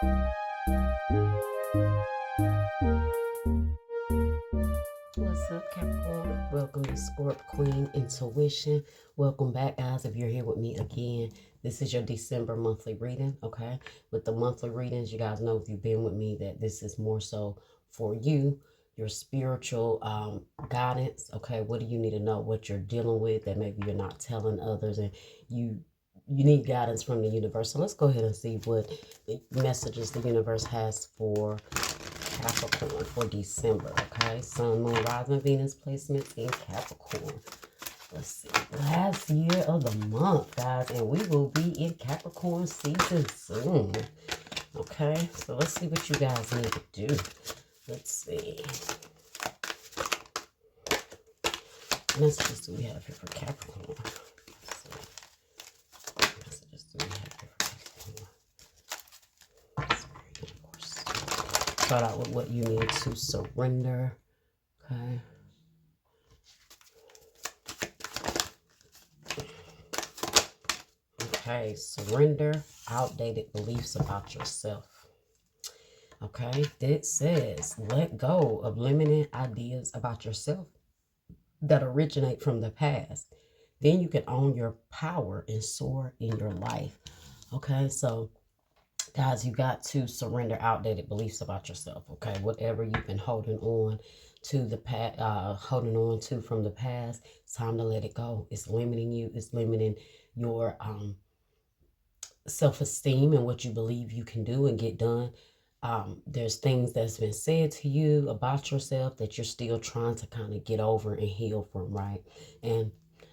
What's up, Capricorn? Welcome to Scorp Queen Intuition. Welcome back, guys. If you're here with me again, this is your December monthly reading, okay? With the monthly readings, you guys know if you've been with me that this is more so for you, your spiritual guidance, okay? What do you need to know? What you're dealing with that maybe you're not telling others, and you need guidance from the universe. So let's go ahead and see what messages the universe has for Capricorn for December, okay? Sun, Moon, Rising, Venus placements in Capricorn. Let's see. Last year of the month, guys, and we will be in Capricorn season soon. Okay, so let's see what you guys need to do. Let's see. What messages do we have here for Capricorn? Let's see. What messages do we have here for Capricorn? Start out with what you need to surrender. Okay. Okay, surrender outdated beliefs about yourself. Okay, it says let go of limiting ideas about yourself that originate from the past. Then you can own your power and soar in your life. Okay, so guys, you got to surrender outdated beliefs about yourself. Okay, whatever you've been holding on to the past, from the past, it's time to let it go. It's limiting you. It's limiting your self-esteem and what you believe you can do and get done. There's things that's been said to you about yourself that you're still trying to kind of get over and heal from, right? And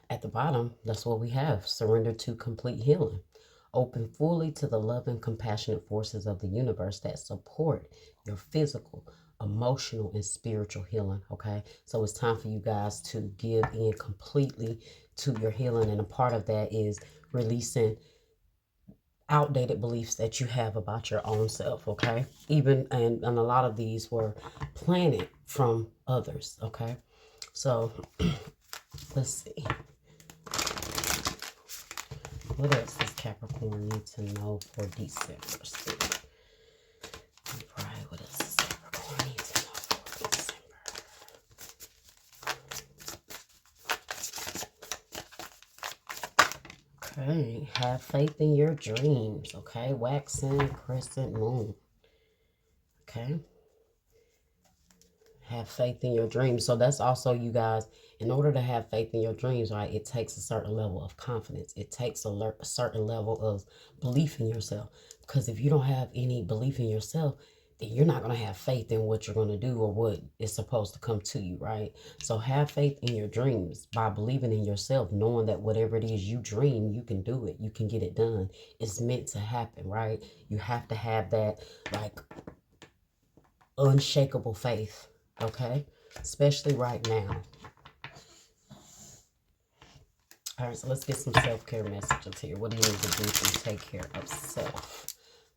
at the bottom, that's what we have: surrender to complete healing. Open fully to the loving, compassionate forces of the universe that support your physical, emotional, and spiritual healing. Okay, so it's time for you guys to give in completely to your healing, and a part of that is releasing outdated beliefs that you have about your own self. Okay, even and a lot of these were planted from others. Okay, so let's see. What else does Capricorn need to know for December? Right, what else does Capricorn need to know for December? Okay, have faith in your dreams. Okay, waxing crescent moon. Okay. Have faith in your dreams. So that's also, you guys, in order to have faith in your dreams, right, it takes a certain level of confidence. It takes a certain level of belief in yourself. Because if you don't have any belief in yourself, then you're not going to have faith in what you're going to do or what is supposed to come to you, right? So have faith in your dreams by believing in yourself, knowing that whatever it is you dream, you can do it. You can get it done. It's meant to happen, right? You have to have that, like, unshakable faith. Okay, especially right now. All right, so let's get some self-care messages here. What do you need to do to take care of self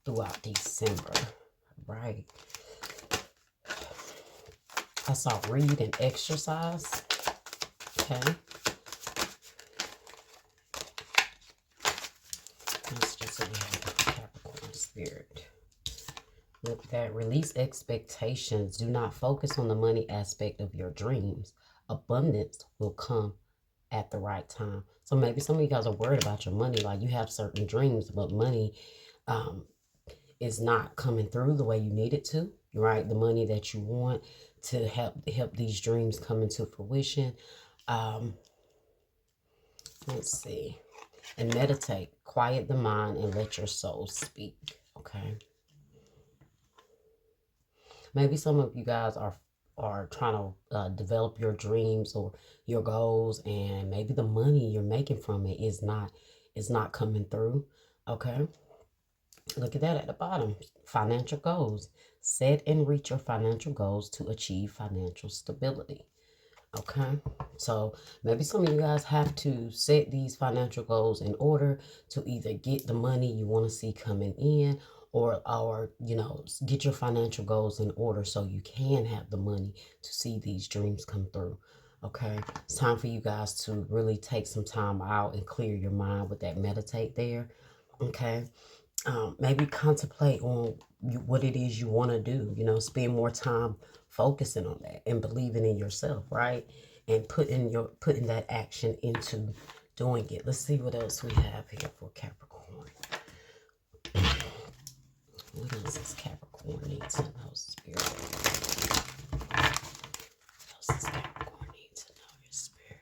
throughout December? Right. I saw read and exercise. Okay. Let's just see what we have Capricorn spirit. Look, that release expectations. Do not focus on the money aspect of your dreams. Abundance will come at the right time. So maybe some of you guys are worried about your money. Like, you have certain dreams, but money is not coming through the way you need it to, right? The money that you want to help these dreams come into fruition. Let's see. And meditate. Quiet the mind and let your soul speak. Okay. Maybe some of you guys are trying to develop your dreams or your goals, and maybe the money you're making from it is not coming through. Okay, look at that at the bottom. Financial goals. Set and reach your financial goals to achieve financial stability. Okay, so maybe some of you guys have to set these financial goals in order to either get the money you want to see coming in, or get your financial goals in order so you can have the money to see these dreams come through. Okay, it's time for you guys to really take some time out and clear your mind with that meditate there. Okay, Maybe contemplate on what it is you want to do. You know, spend more time focusing on that and believing in yourself, right? And putting that action into doing it. Let's see what else we have here for Capricorn. What else does Capricorn need to know, Spirit? What else does Capricorn need to know, your Spirit?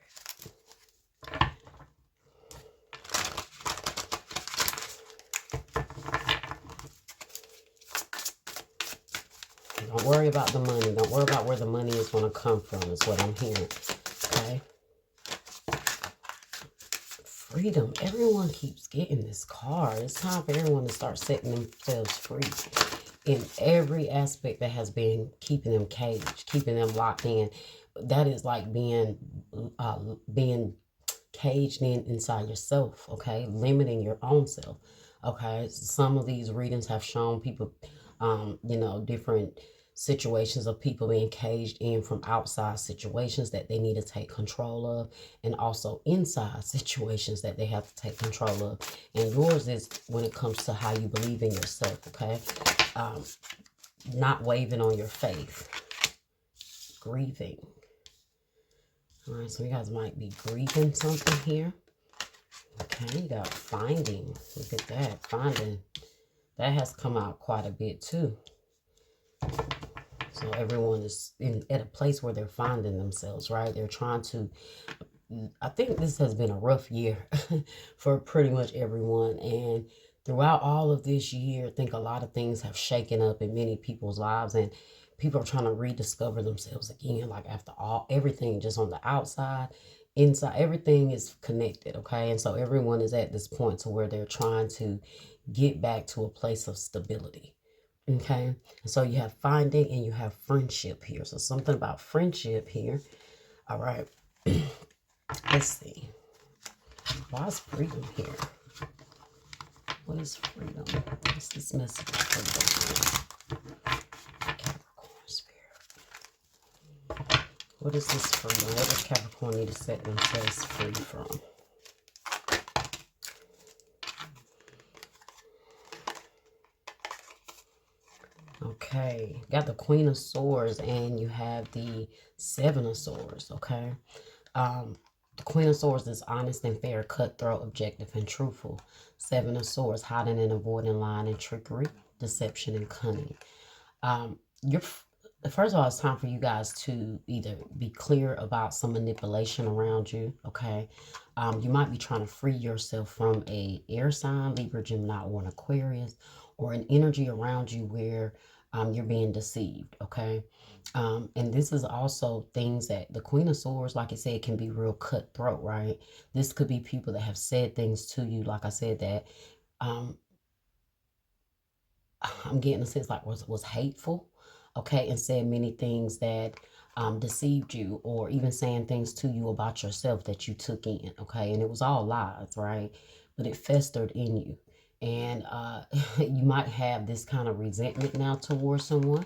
Don't worry about the money. Don't worry about where the money is going to come from, is what I'm hearing. Okay? Freedom. Everyone keeps getting this card. It's time for everyone to start setting themselves free in every aspect that has been keeping them caged, keeping them locked in. That is like being caged inside yourself, okay? Limiting your own self, okay? Some of these readings have shown people, you know, different situations of people being caged in from outside situations that they need to take control of, and also inside situations that they have to take control of. And yours is when it comes to how you believe in yourself, okay? Not waving on your faith. Grieving. All right, so you guys might be grieving something here. Okay, you got finding. Look at that, finding. That has come out quite a bit too. So everyone is at a place where they're finding themselves, right? They're trying to, I think this has been a rough year for pretty much everyone. And throughout all of this year, I think a lot of things have shaken up in many people's lives, and people are trying to rediscover themselves again. Like after everything just on the outside, inside, everything is connected, okay? And so everyone is at this point to where they're trying to get back to a place of stability. Okay, so you have finding and you have friendship here. So something about friendship here. All right, let's see. Why is freedom here? What is freedom? What's this message of freedom? Capricorn Spirit. What is this freedom? What does Capricorn need to set themselves free from? Okay, got the Queen of Swords and you have the Seven of Swords, okay? The Queen of Swords is honest and fair, cutthroat, objective, and truthful. Seven of Swords, hiding and avoiding lying and trickery, deception, and cunning. First of all, it's time for you guys to either be clear about some manipulation around you, okay? You might be trying to free yourself from a air sign, Libra, Gemini, or an Aquarius, or an energy around you where you're being deceived, okay? And this is also things that the Queen of Swords, like I said, can be real cutthroat, right? This could be people that have said things to you, like I said, that I'm getting a sense like was hateful, okay, and said many things that deceived you, or even saying things to you about yourself that you took in, okay, and it was all lies, right? But it festered in you, and you might have this kind of resentment now towards someone,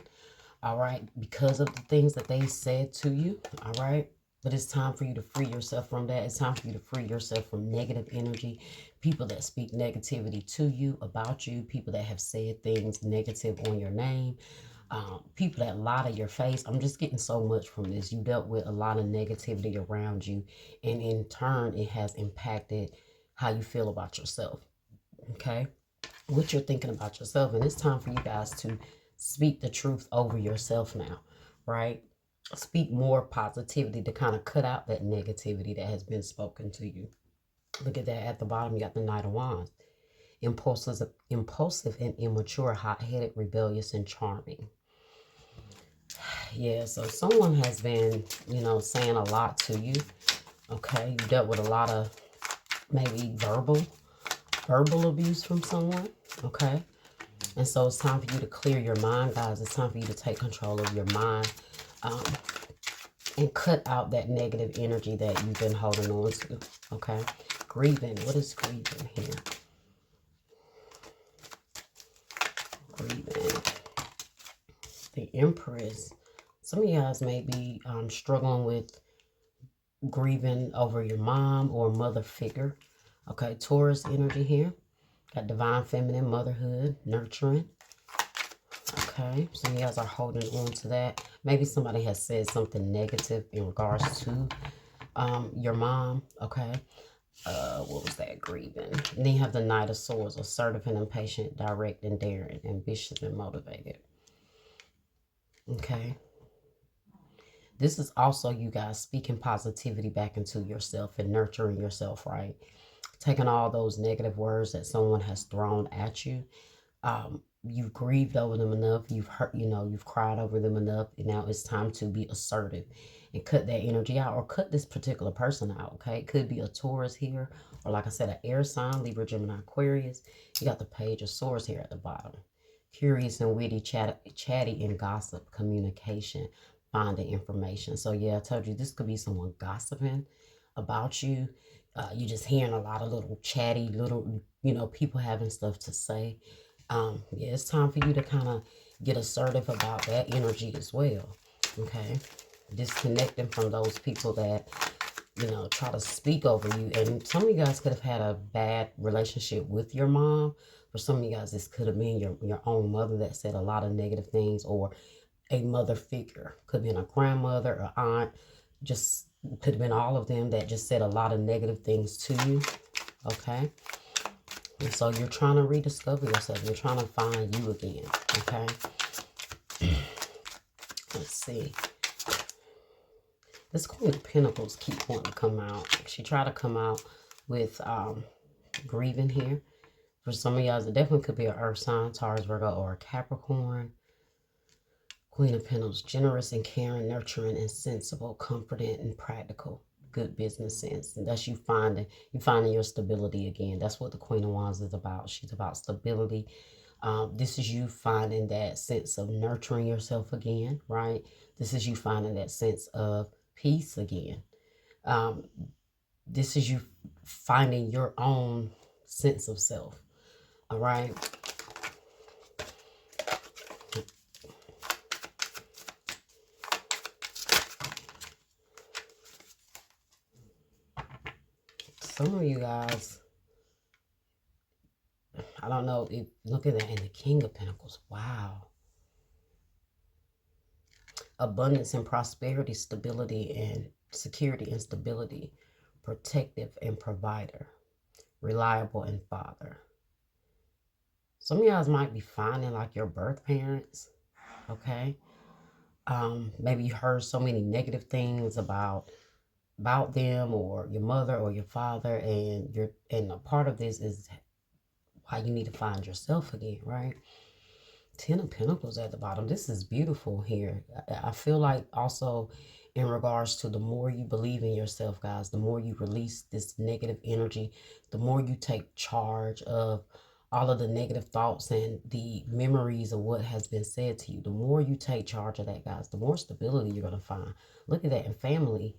all right, because of the things that they said to you, all right? But it's time for you to free yourself from that. It's time for you to free yourself from negative energy, people that speak negativity to you, about you, people that have said things negative on your name, people that lie to your face. I'm just getting so much from this. You dealt with a lot of negativity around you, and in turn, it has impacted how you feel about yourself, okay? What you're thinking about yourself. And it's time for you guys to speak the truth over yourself now, right? Speak more positivity to kind of cut out that negativity that has been spoken to you. Look at that. At the bottom, you got the Knight of Wands. Impulsive and immature, hot-headed, rebellious, and charming. Yeah, so someone has been, you know, saying a lot to you. Okay, you dealt with a lot of maybe verbal abuse from someone. Okay, and so it's time for you to clear your mind, guys. It's time for you to take control of your mind, and cut out that negative energy that you've been holding on to. Okay, grieving. What is grieving here? Grieving. The Empress. Some of you guys may be struggling with grieving over your mom or mother figure. Okay, Taurus energy here. Got divine feminine, motherhood, nurturing. Okay, some of you guys are holding on to that. Maybe somebody has said something negative in regards to your mom. Okay. What was that? Grieving. And then you have the Knight of Swords, assertive and impatient, direct and daring, ambitious and motivated. Okay. This is also you guys speaking positivity back into yourself and nurturing yourself, right? Taking all those negative words that someone has thrown at you. You've grieved over them enough. You've hurt, you've cried over them enough. And now it's time to be assertive and cut that energy out, or cut this particular person out. Okay. It could be a Taurus here, or like I said, an air sign, Libra, Gemini, Aquarius. You got the Page of Swords here at the bottom. Curious and witty, chatty and gossip, communication, finding information. So yeah, I told you this could be someone gossiping about you. You just hearing a lot of little chatty, people having stuff to say. Yeah, it's time for you to kind of get assertive about that energy as well. Okay. Disconnecting from those people that, try to speak over you. And some of you guys could have had a bad relationship with your mom. For some of you guys, this could have been your own mother that said a lot of negative things, or a mother figure. Could have been a grandmother or aunt. Just could have been all of them that just said a lot of negative things to you. Okay. And so you're trying to rediscover yourself. You're trying to find you again. Okay. Let's see. This Queen of Pentacles keep wanting to come out. She tried to come out with grieving here. For some of y'all, it definitely could be an Earth sign, Taurus, Virgo, or a Capricorn. Queen of Pentacles, generous and caring, nurturing and sensible, confident and practical, good business sense. And that's you finding your stability again. That's what the Queen of Wands is about. She's about stability. This is you finding that sense of nurturing yourself again, right? This is you finding that sense of peace again. This is you finding your own sense of self. All right. Some of you guys, I don't know, look at that, in the King of Pentacles. Wow. Abundance and prosperity, stability and security and stability, protective and provider, reliable and father. Some of you guys might be finding like your birth parents, okay? Maybe you heard so many negative things about them, or your mother or your father, and a part of this is why you need to find yourself again, right? 10 of Pentacles at the bottom. This is beautiful here. I feel like also in regards to the more you believe in yourself, guys, the more you release this negative energy, the more you take charge of all of the negative thoughts and the memories of what has been said to you. The more you take charge of that, guys, the more stability you're going to find. Look at that in family,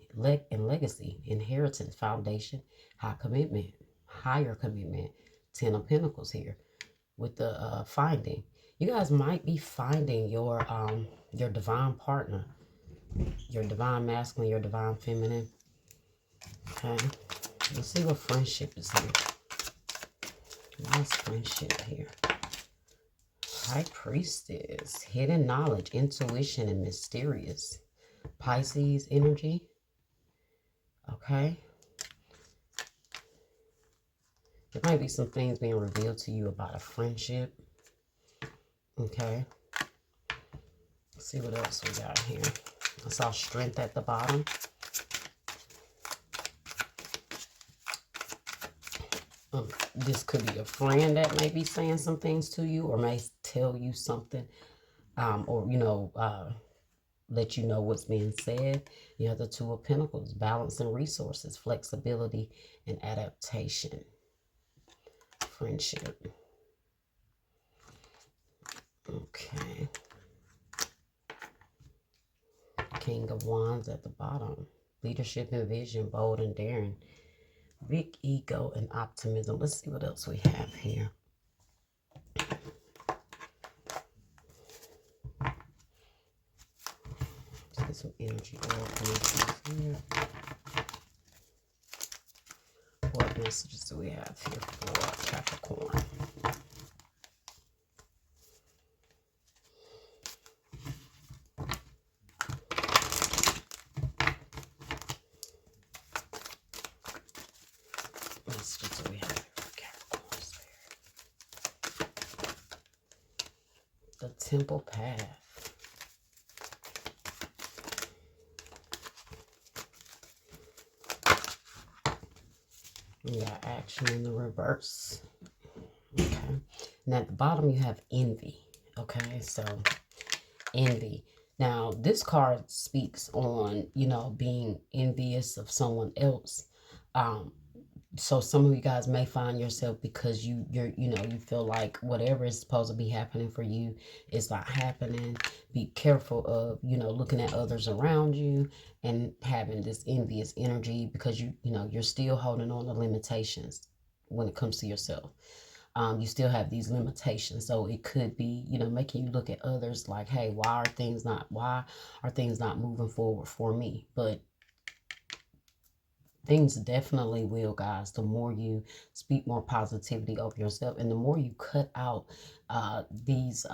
and legacy, inheritance, foundation, high commitment, higher commitment. 10 of Pentacles here with the finding. You guys might be finding your divine partner, your divine masculine, your divine feminine. Okay, let's see what friendship is here. What's friendship here? High Priestess, hidden knowledge, intuition, and mysterious. Pisces energy. Okay. There might be some things being revealed to you about a friendship. Okay. Let's see what else we got here. I saw strength at the bottom. This could be a friend that may be saying some things to you, or may tell you something, or let you know what's being said. You have the Two of Pentacles, balance and resources, flexibility and adaptation. Friendship. Okay. King of Wands at the bottom. Leadership and vision, bold and daring. Big ego and optimism. Let's see what else we have here. Let's get some energy oil here. What messages do we have here for Capricorn? Messages do we have here for Capricorn Spirit? The Temple Path. You got action in the reverse. Okay. And at the bottom you have envy. Okay, so envy. Now this card speaks on, you know, being envious of someone else. So some of you guys may find yourself, because you feel like whatever is supposed to be happening for you is not happening. Be careful of, looking at others around you and having this envious energy, because you're still holding on to limitations when it comes to yourself. You still have these limitations, so it could be, making you look at others like, hey, why are things not moving forward for me? But things definitely will, guys. The more you speak more positivity of yourself, and the more you cut out these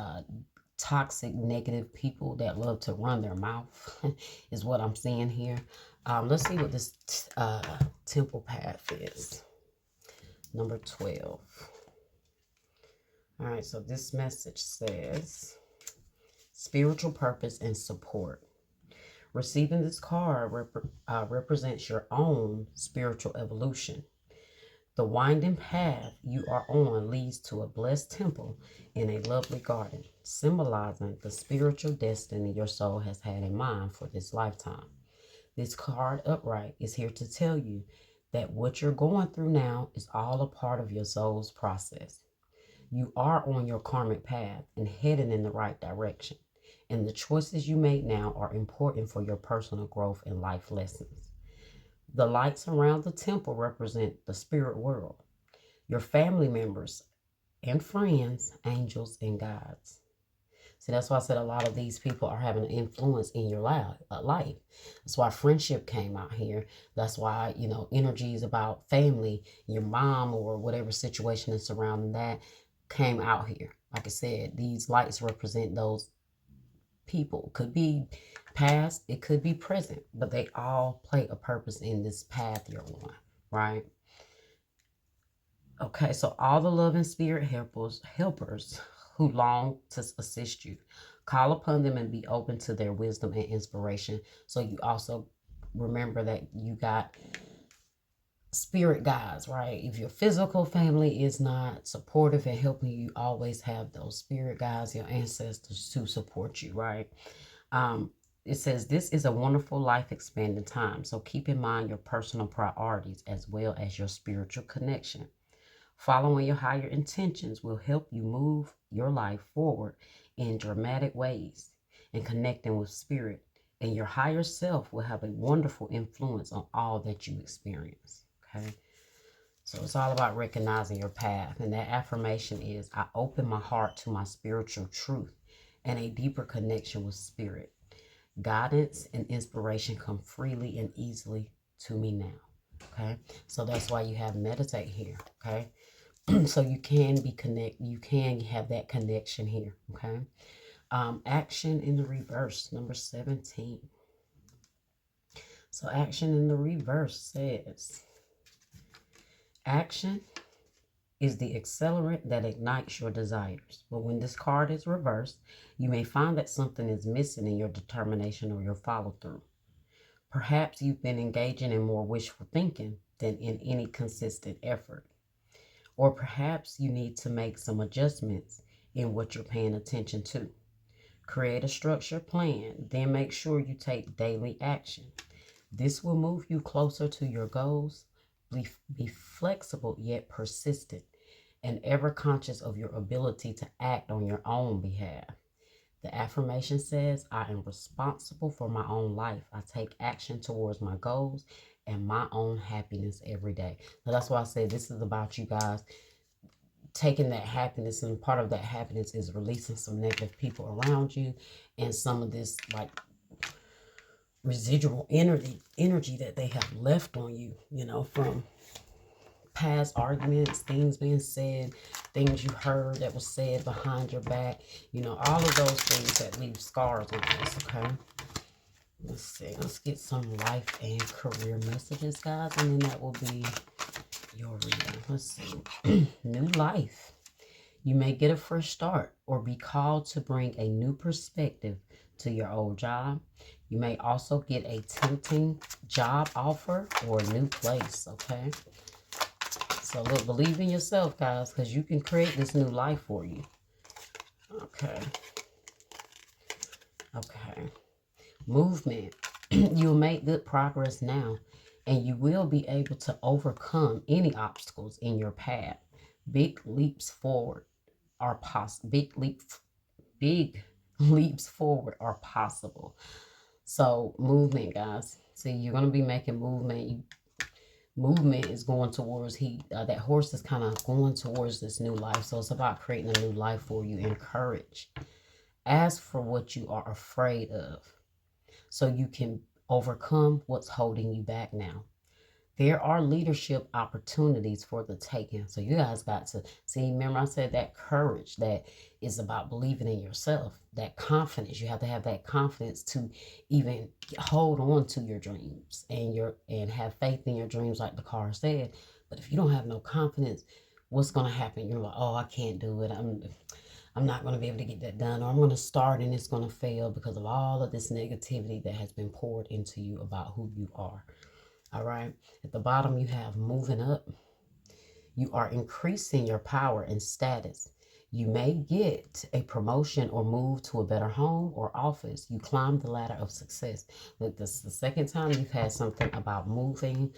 toxic, negative people that love to run their mouth, is what I'm seeing here. Let's see what this temple path is. Number 12. All right, so this message says spiritual purpose and support. Receiving this card represents your own spiritual evolution. The winding path you are on leads to a blessed temple in a lovely garden, symbolizing the spiritual destiny your soul has had in mind for this lifetime. This card upright is here to tell you that what you're going through now is all a part of your soul's process. You are on your karmic path and heading in the right direction. And the choices you make now are important for your personal growth and life lessons. The lights around the temple represent the spirit world, your family members and friends, angels and guides. See, that's why I said a lot of these people are having an influence in your life. That's why friendship came out here. That's why, energies about family, your mom or whatever situation is surrounding that came out here. Like I said, these lights represent those people. Could be past, it could be present, but they all play a purpose in this path you're on, right? Okay, so all the love and spirit helpers who long to assist you, call upon them and be open to their wisdom and inspiration. So you also remember that you got spirit guides, right? If your physical family is not supportive and helping you, always have those spirit guides, your ancestors, to support you, right? It says this is a wonderful life expanding time. So keep in mind your personal priorities as well as your spiritual connection. Following your higher intentions will help you move your life forward in dramatic ways, and connecting with spirit and your higher self will have a wonderful influence on all that you experience. Okay, so it's all about recognizing your path, and that affirmation is, I open my heart to my spiritual truth and a deeper connection with spirit. Guidance and inspiration come freely and easily to me now. Okay, so that's why you have meditate here. Okay, so you can you can have that connection here. Okay, action in the reverse, number 17. So action in the reverse says, action is the accelerant that ignites your desires. But when this card is reversed, you may find that something is missing in your determination or your follow through. Perhaps you've been engaging in more wishful thinking than in any consistent effort. Or perhaps you need to make some adjustments in what you're paying attention to. Create a structured plan, then make sure you take daily action. This will move you closer to your goals. Be flexible yet persistent, and ever conscious of your ability to act on your own behalf. The affirmation says, I am responsible for my own life. I take action towards my goals and my own happiness every day. So that's why I say this is about you guys taking that happiness, and part of that happiness is releasing some negative people around you and some of this like residual energy that they have left on you, from past arguments, things being said, things you heard that was said behind your back, all of those things that leave scars on us, okay? Let's see. Let's get some life and career messages, guys, and then that will be your reading. Let's see. New life. You may get a fresh start or be called to bring a new perspective to your old job. You may also get a tempting job offer or a new place, okay? So look, believe in yourself, guys, because you can create this new life for you. Okay. Okay. Movement. You'll make good progress now, and you will be able to overcome any obstacles in your path. Big leaps forward are possible. Big leaps forward are possible. So movement, guys. See, you're gonna be making movement. Movement is going towards that horse is kind of going towards this new life. So it's about creating a new life for you. Encourage. Ask for what you are afraid of, so you can overcome what's holding you back now. There are leadership opportunities for the taking. So you guys got to see, remember I said that courage, that is about believing in yourself, that confidence. You have to have that confidence to even hold on to your dreams and have faith in your dreams, like the card said. But if you don't have no confidence, what's going to happen? You're like, oh, I can't do it. I'm not going to be able to get that done, or I'm going to start and it's going to fail because of all of this negativity that has been poured into you about who you are. All right. At the bottom, you have moving up. You are increasing your power and status. You may get a promotion or move to a better home or office. You climb the ladder of success. Look, this is the second time you've had something about moving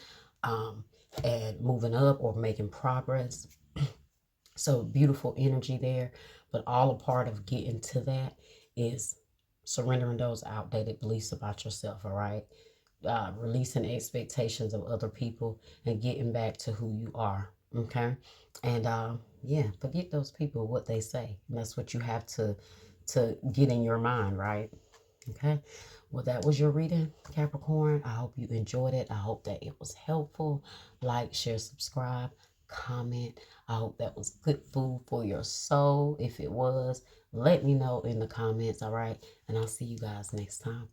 and moving up or making progress. So beautiful energy there. But all a part of getting to that is surrendering those outdated beliefs about yourself, all right? Releasing expectations of other people and getting back to who you are, okay? And yeah, forget those people, what they say. And that's what you have to get in your mind, right? Okay. Well, that was your reading, Capricorn. I hope you enjoyed it. I hope that it was helpful. Like, share, subscribe, comment. I hope that was good food for your soul. If it was, let me know in the comments, all right? And I'll see you guys next time.